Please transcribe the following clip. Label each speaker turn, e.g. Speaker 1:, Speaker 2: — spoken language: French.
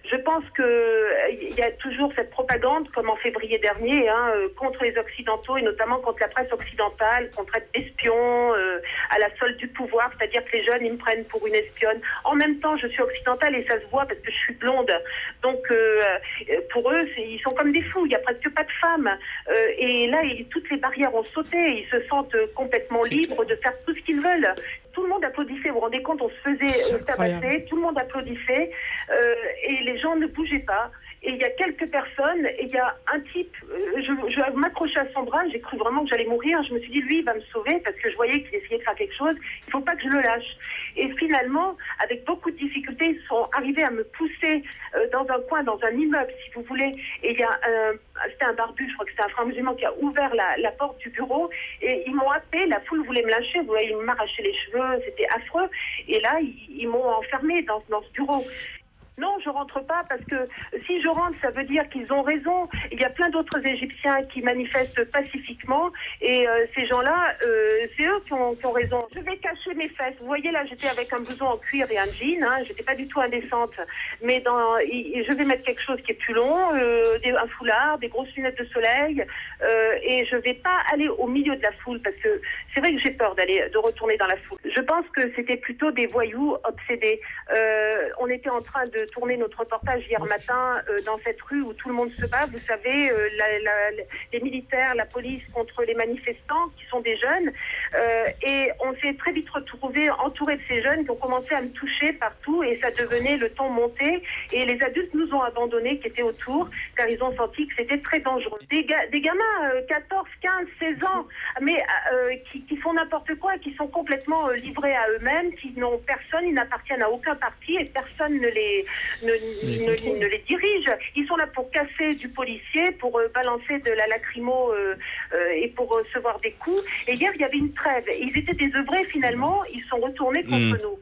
Speaker 1: Je pense qu'il y a toujours cette propagande, comme en février dernier, contre les Occidentaux et notamment contre la presse occidentale, qu'on traite d'espions à la solde du pouvoir, c'est-à-dire que les jeunes, ils me prennent pour une espionne. En même temps, je suis occidentale et ça se voit parce que je suis blonde. Donc, pour eux, ils sont comme des fous. Il n'y a presque pas de femmes. Et là, toutes les barrières ont sauté. Ils se sentent complètement libres de faire tout ce qu'ils veulent. Tout le monde applaudissait, vous vous rendez compte, on se faisait tabasser, tout le monde applaudissait et les gens ne bougeaient pas. Et il y a quelques personnes, et il y a un type, je m'accrochais à son bras, j'ai cru vraiment que j'allais mourir. Je me suis dit, lui, il va me sauver parce que je voyais qu'il essayait de faire quelque chose. Il ne faut pas que je le lâche. Et finalement, avec beaucoup de difficultés, ils sont arrivés à me pousser dans un coin, dans un immeuble, si vous voulez. Et il y a c'était un barbu, je crois que c'était un frère musulman qui a ouvert la porte du bureau et ils m'ont happé, la foule voulait me lâcher, vous voyez, ils m'arrachaient les cheveux, c'était affreux. Et là, ils m'ont enfermé dans ce bureau. Non, je rentre pas parce que si je rentre, ça veut dire qu'ils ont raison. Il y a plein d'autres Égyptiens qui manifestent pacifiquement et ces gens-là, c'est eux qui ont raison. Je vais cacher mes fesses. Vous voyez là, j'étais avec un blouson en cuir et un jean. J'étais pas du tout indécente. Mais je vais mettre quelque chose qui est plus long, un foulard, des grosses lunettes de soleil et je vais pas aller au milieu de la foule parce que c'est vrai que j'ai peur de retourner dans la foule. Je pense que c'était plutôt des voyous obsédés. On était en train de tourner notre reportage hier matin dans cette rue où tout le monde se bat. Vous savez, les militaires, la police contre les manifestants qui sont des jeunes. Et on s'est très vite retrouvés entourés de ces jeunes qui ont commencé à me toucher partout et ça devenait, le ton monté. Et les adultes nous ont abandonnés qui étaient autour car ils ont senti que c'était très dangereux. Des gamins, 14, 15, 16 ans, mais qui font n'importe quoi, qui sont complètement livrés à eux-mêmes, qui n'ont personne, ils n'appartiennent à aucun parti et personne ne les dirige. Ils sont là pour casser du policier, pour balancer de la lacrymo et pour recevoir des coups. Et hier, il y avait une trêve. Ils étaient désœuvrés finalement, ils sont retournés contre nous.